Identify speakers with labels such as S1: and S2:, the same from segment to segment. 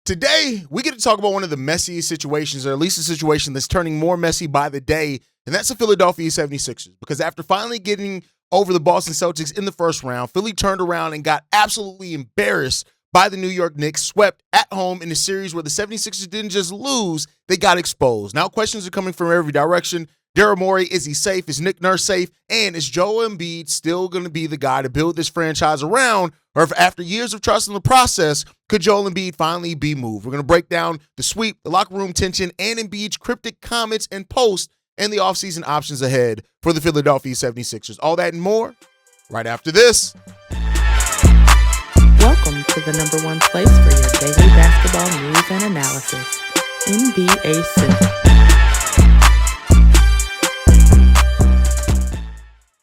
S1: Today, we get to talk about one of the messiest situations, or at least a situation that's turning more messy by the day, and that's the Philadelphia 76ers. Because after finally getting over the Boston Celtics in the first round, Philly turned around and got absolutely embarrassed by the New York Knicks, swept at home in a series where the 76ers didn't just lose, they got exposed. Now questions are coming from every direction. Daryl Morey, is he safe? Is Nick Nurse safe? And is Joel Embiid still going to be the guy to build this franchise around? Or if after years of trust in the process, could Joel Embiid finally be moved? We're going to break down the sweep, the locker room tension, and Embiid's cryptic comments and posts, and the offseason options ahead for the Philadelphia 76ers. All that and more right after this.
S2: Welcome to the number one place for your daily basketball news and analysis, NBA Central.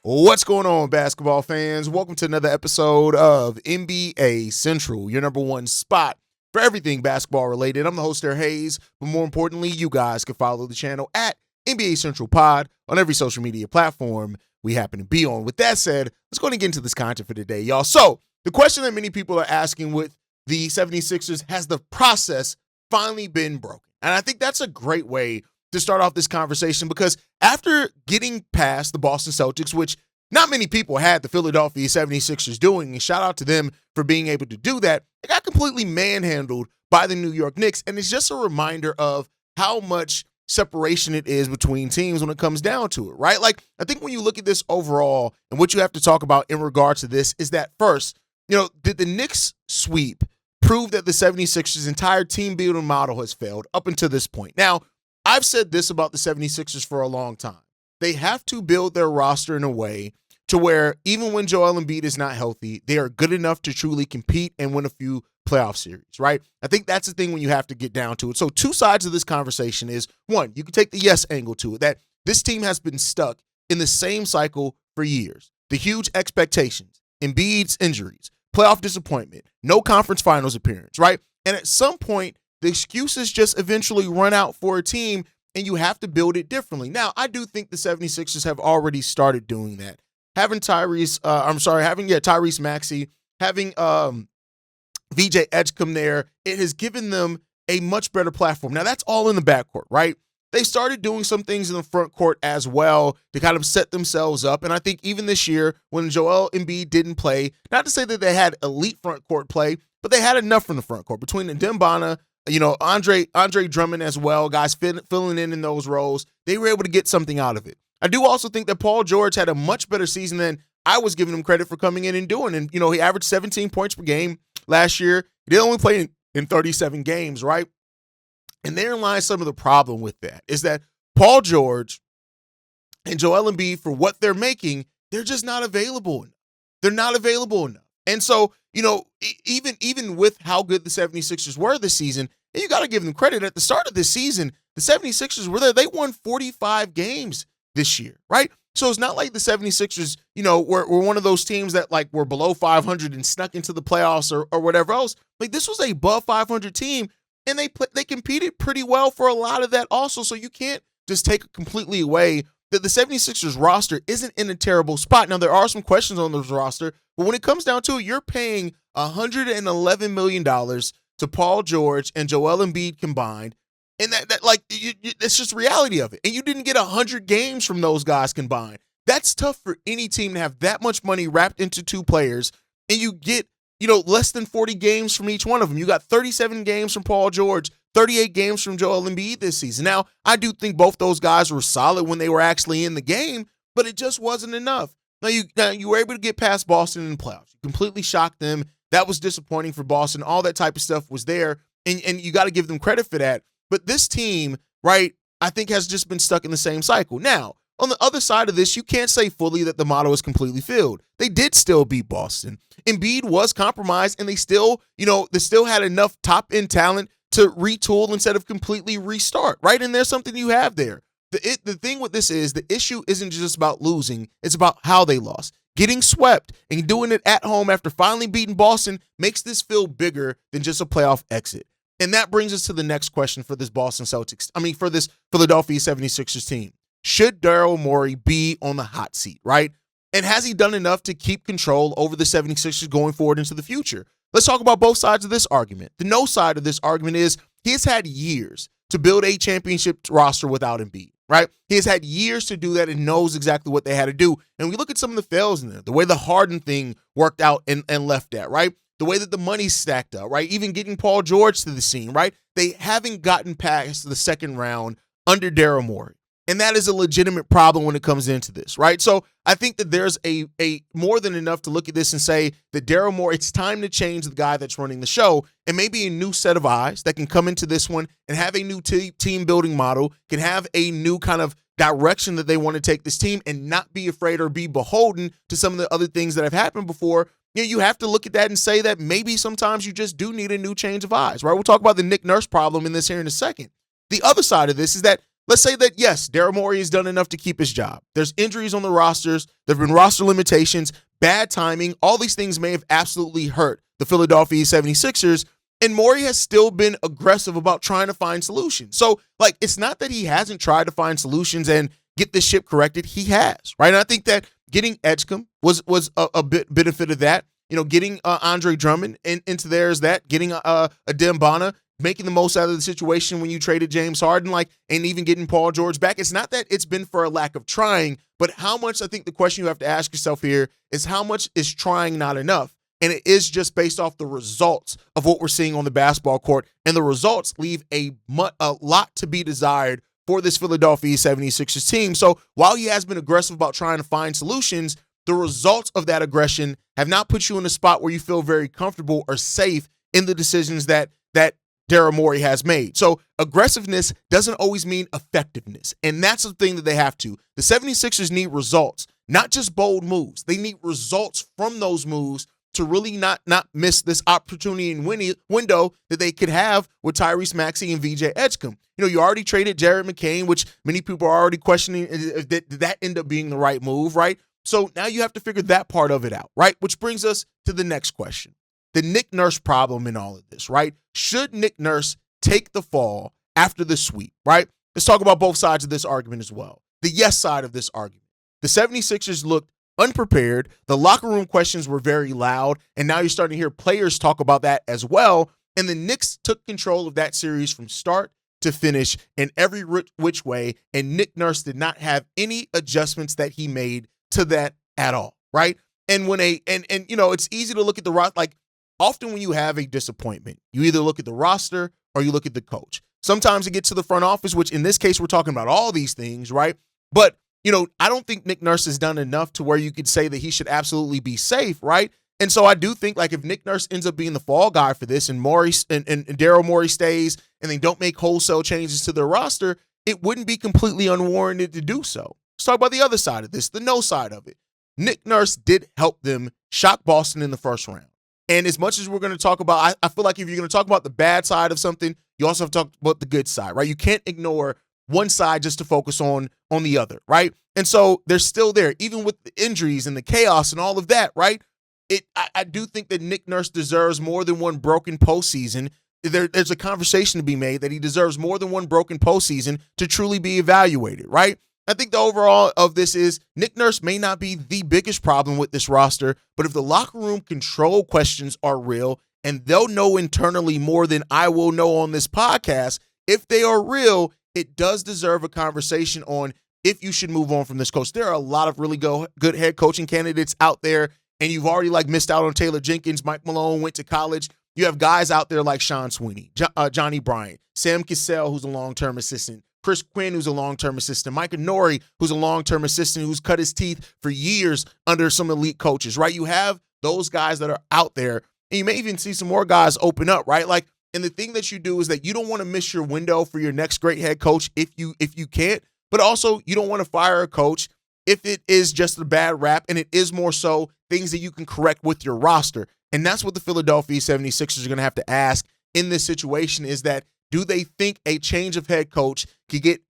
S1: What's going on, basketball fans? Welcome to another episode of NBA Central, your number one spot for everything basketball related. I'm the host there, Haize, but more importantly, you guys can follow the channel at NBA Central Pod on every social media platform we happen to be on. With that said, let's go and get into this content for today, y'all. So, the question that many people are asking with the 76ers, has the process finally been broken? And I think that's a great way to start off this conversation, because after getting past the Boston Celtics, which not many people had the Philadelphia 76ers doing, and shout out to them for being able to do that, they got completely manhandled by the New York Knicks. And it's just a reminder of how much separation it is between teams when it comes down to it, right? Like, I think when you look at this overall, and what you have to talk about in regards to this is that first, did the Knicks sweep prove that the 76ers' entire team building model has failed up until this point? Now, I've said this about the 76ers for a long time. They have to build their roster in a way to where even when Joel Embiid is not healthy, they are good enough to truly compete and win a few playoff series, right? I think that's the thing when you have to get down to it. So two sides of this conversation is, one, you can take the yes angle to it, that this team has been stuck in the same cycle for years. The huge expectations, Embiid's injuries, playoff disappointment, no conference finals appearance, right? And at some point, the excuses just eventually run out for a team, and you have to build it differently. Now, I do think the 76ers have already started doing that. Having Tyrese Maxey, having VJ Edgecombe there, it has given them a much better platform. Now, that's all in the backcourt, right? They started doing some things in the front court as well to kind of set themselves up. And I think even this year, when Joel Embiid didn't play, not to say that they had elite front court play, but they had enough from the front court. Between the Dembana, Andre Drummond as well, guys filling in those roles, they were able to get something out of it. I do also think that Paul George had a much better season than I was giving him credit for coming in and doing. And, he averaged 17 points per game last year. He did only play in 37 games, right? And therein lies some of the problem with that, is that Paul George and Joel Embiid, for what they're making, they're just not available enough. They're not available enough. And so, even with how good the 76ers were this season, and you got to give them credit, at the start of this season, the 76ers were there. They won 45 games this year, right? So it's not like the 76ers, were one of those teams that were below 500 and snuck into the playoffs or whatever else. Like, this was a above 500 team, and they competed pretty well for a lot of that also. So you can't just take it completely away that the 76ers roster isn't in a terrible spot. Now, there are some questions on this roster, but when it comes down to it, you're paying $111 million to Paul George and Joel Embiid combined. And that's just the reality of it. And you didn't get 100 games from those guys combined. That's tough for any team to have that much money wrapped into two players, and you get, less than 40 games from each one of them. You got 37 games from Paul George, 38 games from Joel Embiid this season. Now, I do think both those guys were solid when they were actually in the game, but it just wasn't enough. Now you were able to get past Boston in the playoffs. You completely shocked them. That was disappointing for Boston. All that type of stuff was there, and you got to give them credit for that. But this team, right, I think has just been stuck in the same cycle. Now, on the other side of this, you can't say fully that the model is completely filled. They did still beat Boston. Embiid was compromised, and they still had enough top-end talent to retool instead of completely restart, right? And there's something you have there. The thing with this is the issue isn't just about losing. It's about how they lost. Getting swept and doing it at home after finally beating Boston makes this feel bigger than just a playoff exit. And that brings us to the next question for this for this Philadelphia 76ers team. Should Daryl Morey be on the hot seat, right? And has he done enough to keep control over the 76ers going forward into the future? let's talk about both sides of this argument. The no side of this argument is he has had years to build a championship roster without Embiid, right? He has had years to do that and knows exactly what they had to do. And we look at some of the fails in there, the way the Harden thing worked out and left at, right? The way that the money stacked up, right? Even getting Paul George to the scene, right? They haven't gotten past the second round under Daryl Morey. And that is a legitimate problem when it comes into this, right? So I think that there's a more than enough to look at this and say that Daryl Morey, it's time to change the guy that's running the show, and maybe a new set of eyes that can come into this one and have a new team building model, can have a new kind of direction that they want to take this team and not be afraid or be beholden to some of the other things that have happened before. You know, you have to look at that and say that maybe sometimes you just do need a new change of eyes, right? We'll talk about the Nick Nurse problem in this here in a second. The other side of this is that let's say that, yes, Daryl Morey has done enough to keep his job. There's injuries on the rosters. There have been roster limitations, bad timing. All these things may have absolutely hurt the Philadelphia 76ers, and Morey has still been aggressive about trying to find solutions. So, like, it's not that he hasn't tried to find solutions and get this ship corrected. He has, right? And I think that getting Edgecombe was a benefit of that. You know, getting Andre Drummond into there is that. Getting a Dembana, making the most out of the situation when you traded James Harden, and even getting Paul George back. It's not that it's been for a lack of trying, but how much, I think the question you have to ask yourself here is how much is trying not enough? And it is just based off the results of what we're seeing on the basketball court. And the results leave a lot to be desired for this Philadelphia 76ers team. So while he has been aggressive about trying to find solutions, the results of that aggression have not put you in a spot where you feel very comfortable or safe in the decisions that Daryl Morey has made. So aggressiveness doesn't always mean effectiveness. And that's the thing that they have to. The 76ers need results, not just bold moves. They need results from those moves to really not miss this opportunity and window that they could have with Tyrese Maxey and VJ Edgecombe. You know, you already traded Jared McCain, which many people are already questioning, did that end up being the right move, right? So now you have to figure that part of it out, right? Which brings us to the next question. The Nick Nurse problem in all of this, right? Should Nick Nurse take the fall after the sweep, right? Let's talk about both sides of this argument as well. The yes side of this argument. The 76ers looked unprepared. The locker room questions were very loud, and now you're starting to hear players talk about that as well. And the Knicks took control of that series from start to finish in every which way, and Nick Nurse did not have any adjustments that he made to that at all, right? And when you know, it's easy to look at the roster, like often when you have a disappointment, you either look at the roster or you look at the coach. Sometimes it gets to the front office, which in this case, we're talking about all these things, right? But, you know, I don't think Nick Nurse has done enough to where you could say that he should absolutely be safe, right? And so I do think, like, if Nick Nurse ends up being the fall guy for this and Morey and Daryl Morey stays and they don't make wholesale changes to their roster, it wouldn't be completely unwarranted to do so. Let's talk about the other side of this, the no side of it. Nick Nurse did help them shock Boston in the first round. And as much as we're going to talk about, I feel like if you're going to talk about the bad side of something, you also have to talk about the good side, right? You can't ignore one side just to focus on the other, right? And so they're still there, even with the injuries and the chaos and all of that, right? I do think that Nick Nurse deserves more than one broken postseason. There's a conversation to be made that he deserves more than one broken postseason to truly be evaluated, right? I think the overall of this is Nick Nurse may not be the biggest problem with this roster, but if the locker room control questions are real, and they'll know internally more than I will know on this podcast, if they are real, it does deserve a conversation on if you should move on from this coach. There are a lot of really good head coaching candidates out there, and you've already missed out on Taylor Jenkins. Mike Malone went to college. You have guys out there like Sean Sweeney, Johnny Bryant, Sam Cassell, who's a long-term assistant, Chris Quinn, who's a long-term assistant, Micah Norrie, who's a long-term assistant, who's cut his teeth for years under some elite coaches, right? You have those guys that are out there, and you may even see some more guys open up, right? And the thing that you do is that you don't want to miss your window for your next great head coach if you can't, but also you don't want to fire a coach if it is just a bad rap, and it is more so things that you can correct with your roster. And that's what the Philadelphia 76ers are going to have to ask in this situation, is that do they think a change of head coach could get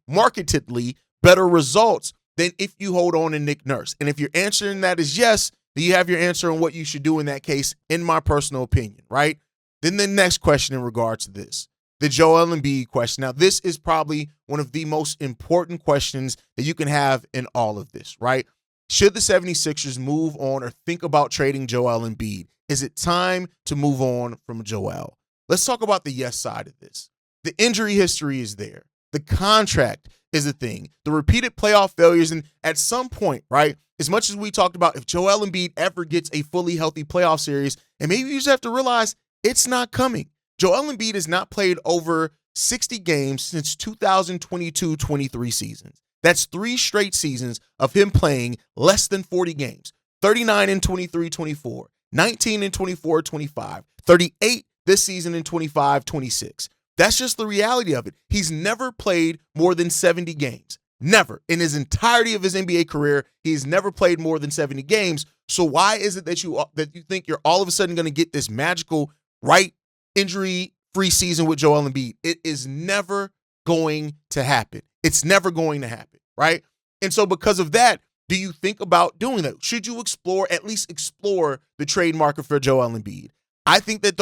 S1: markedly better results than if you hold on to Nick Nurse? And if your answer in that is yes, then you have your answer on what you should do in that case, in my personal opinion, right? Then the next question in regards to this, the Joel Embiid question. Now, this is probably one of the most important questions that you can have in all of this, right? Should the 76ers move on or think about trading Joel Embiid? Is it time to move on from Joel? Let's talk about the yes side of this. The injury history is there. The contract is a thing. The repeated playoff failures, and at some point, right, as much as we talked about if Joel Embiid ever gets a fully healthy playoff series, and maybe you just have to realize it's not coming. Joel Embiid has not played over 60 games since 2022-23 seasons. That's 3 straight seasons of him playing less than 40 games. 39 in 23-24, 19 in 24-25, 38 this season in 25-26. That's just the reality of it. He's never played more than 70 games. Never. In his entirety of his NBA career, he's never played more than 70 games. So why is it that you think you're all of a sudden going to get this magical, right, injury-free season with Joel Embiid? It is never going to happen. It's never going to happen, right? And so because of that, do you think about doing that? Should you at least explore the trade market for Joel Embiid? I think that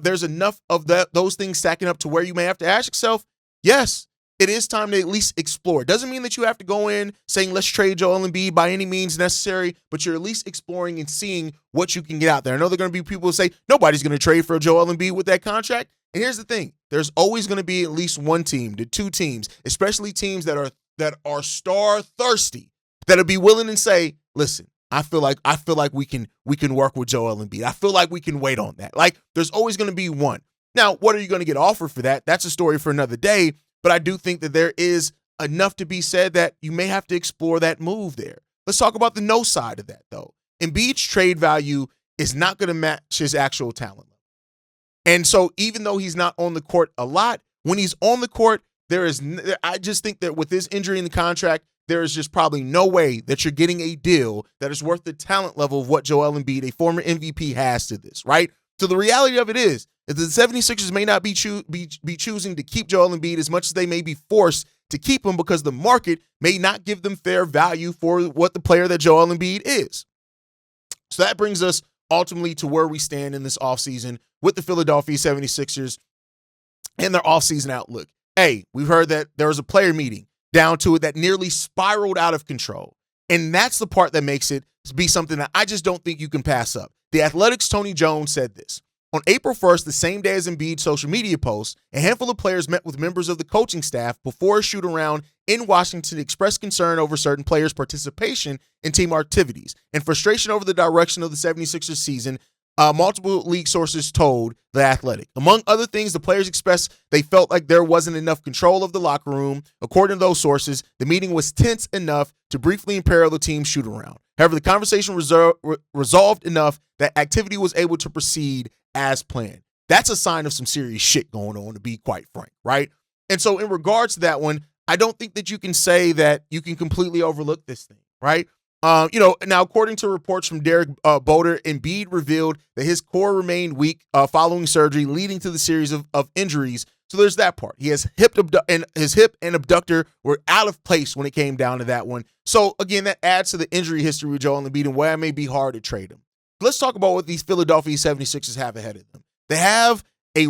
S1: there's enough of those things stacking up to where you may have to ask yourself, yes, it is time to at least explore. It doesn't mean that you have to go in saying, let's trade Joel Embiid by any means necessary, but you're at least exploring and seeing what you can get out there. I know there are going to be people who say, nobody's going to trade for Joel Embiid with that contract. And here's the thing. There's always going to be at least one team to 2 teams, especially teams that are star thirsty, that'll be willing to say, listen, I feel like we can work with Joel Embiid. I feel like we can wait on that. Like, there's always going to be one. Now, what are you going to get offered for that? That's a story for another day. But I do think that there is enough to be said that you may have to explore that move there. Let's talk about the no side of that, though. Embiid's trade value is not going to match his actual talent level. And so even though he's not on the court a lot, when he's on the court, I just think that with his injury in the contract, there is just probably no way that you're getting a deal that is worth the talent level of what Joel Embiid, a former MVP, has to this, right? So the reality of it is that the 76ers may not be choosing to keep Joel Embiid as much as they may be forced to keep him because the market may not give them fair value for what the player that Joel Embiid is. So that brings us ultimately to where we stand in this offseason with the Philadelphia 76ers and their offseason outlook. Hey, we've heard that there was a player meeting down to it that nearly spiraled out of control. And that's the part that makes it be something that I just don't think you can pass up. The Athletic's Tony Jones said this. On April 1st, the same day as Embiid's social media post, a handful of players met with members of the coaching staff before a shoot-around in Washington to express concern over certain players' participation in team activities and frustration over the direction of the 76ers season, multiple league sources told The Athletic. Among other things, the players expressed they felt like there wasn't enough control of the locker room. According to those sources, the meeting was tense enough to briefly imperil the team's shoot-around. However, the conversation resolved enough that activity was able to proceed as planned. That's a sign of some serious shit going on, to be quite frank, right? And so in regards to that one, I don't think that you can say that you can completely overlook this thing, right? Now, according to reports from Derek Boder, Embiid revealed that his core remained weak following surgery, leading to the series of injuries. So there's that part. His hip and abductor were out of place when it came down to that one. So again, that adds to the injury history with Joel Embiid and why it may be hard to trade him. Let's talk about what these Philadelphia 76ers have ahead of them. They have a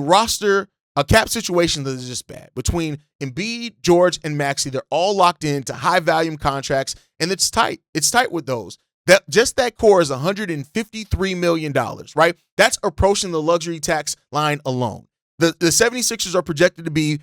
S1: cap situation that is just bad. Between Embiid, George, and Maxey, they're all locked into high-volume contracts, and it's tight. It's tight with those. That core is $153 million, right? That's approaching the luxury tax line alone. The 76ers are projected to be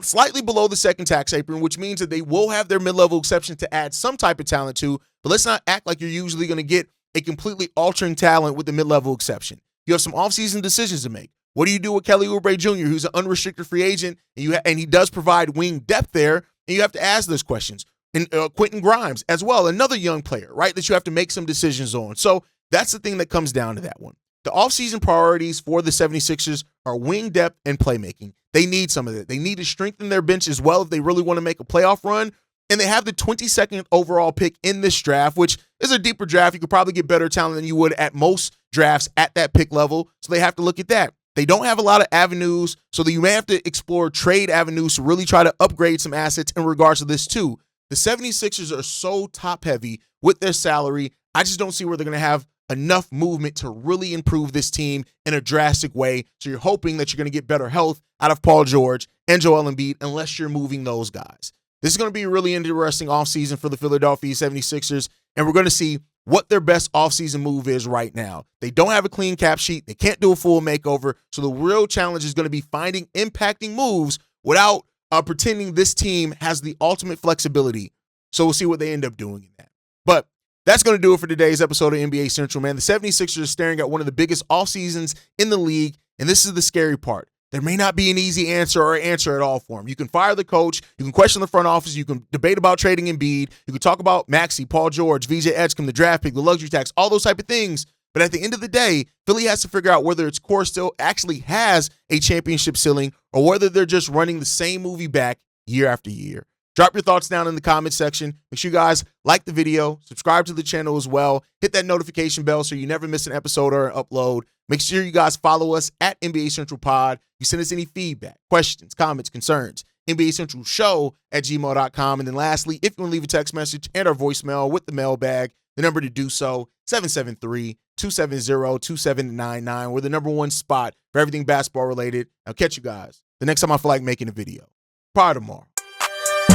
S1: slightly below the second tax apron, which means that they will have their mid-level exception to add some type of talent to, but let's not act like you're usually going to get a completely altering talent with the mid-level exception. You have some offseason decisions to make. What do you do with Kelly Oubre Jr., who's an unrestricted free agent, and he does provide wing depth there, and you have to ask those questions. And Quentin Grimes as well, another young player, right, that you have to make some decisions on. So that's the thing that comes down to that one. The offseason priorities for the 76ers are wing depth and playmaking. They need some of that. They need to strengthen their bench as well if they really want to make a playoff run. And they have the 22nd overall pick in this draft, which is a deeper draft. You could probably get better talent than you would at most drafts at that pick level. So they have to look at that. They don't have a lot of avenues, so that you may have to explore trade avenues to really try to upgrade some assets in regards to this too. The 76ers are so top-heavy with their salary. I just don't see where they're going to have enough movement to really improve this team in a drastic way. So you're hoping that you're going to get better health out of Paul George and Joel Embiid unless you're moving those guys. This is going to be a really interesting offseason for the Philadelphia 76ers, and we're going to see what their best offseason move is right now. They don't have a clean cap sheet. They can't do a full makeover. So the real challenge is going to be finding impacting moves without pretending this team has the ultimate flexibility. So we'll see what they end up doing in that. But that's going to do it for today's episode of NBA Central, man. The 76ers are staring at one of the biggest off seasons in the league, and this is the scary part. There may not be an easy answer or answer at all for him. You can fire the coach. You can question the front office. You can debate about trading Embiid. You can talk about Maxey, Paul George, VJ Edgecombe, the draft pick, the luxury tax, all those type of things. But at the end of the day, Philly has to figure out whether its core still actually has a championship ceiling or whether they're just running the same movie back year after year. Drop your thoughts down in the comment section. Make sure you guys like the video, subscribe to the channel as well. Hit that notification bell so you never miss an episode or an upload. Make sure you guys follow us at NBA Central Pod. You send us any feedback, questions, comments, concerns, NBA Central Show at gmail.com. And then lastly, if you want to leave a text message and our voicemail with the mailbag, the number to do so, 773-270-2799. We're the number one spot for everything basketball related. I'll catch you guys the next time I feel like making a video. Probably tomorrow.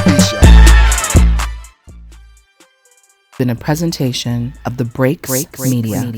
S1: Peace, y'all.
S2: Been a presentation of the Break Media.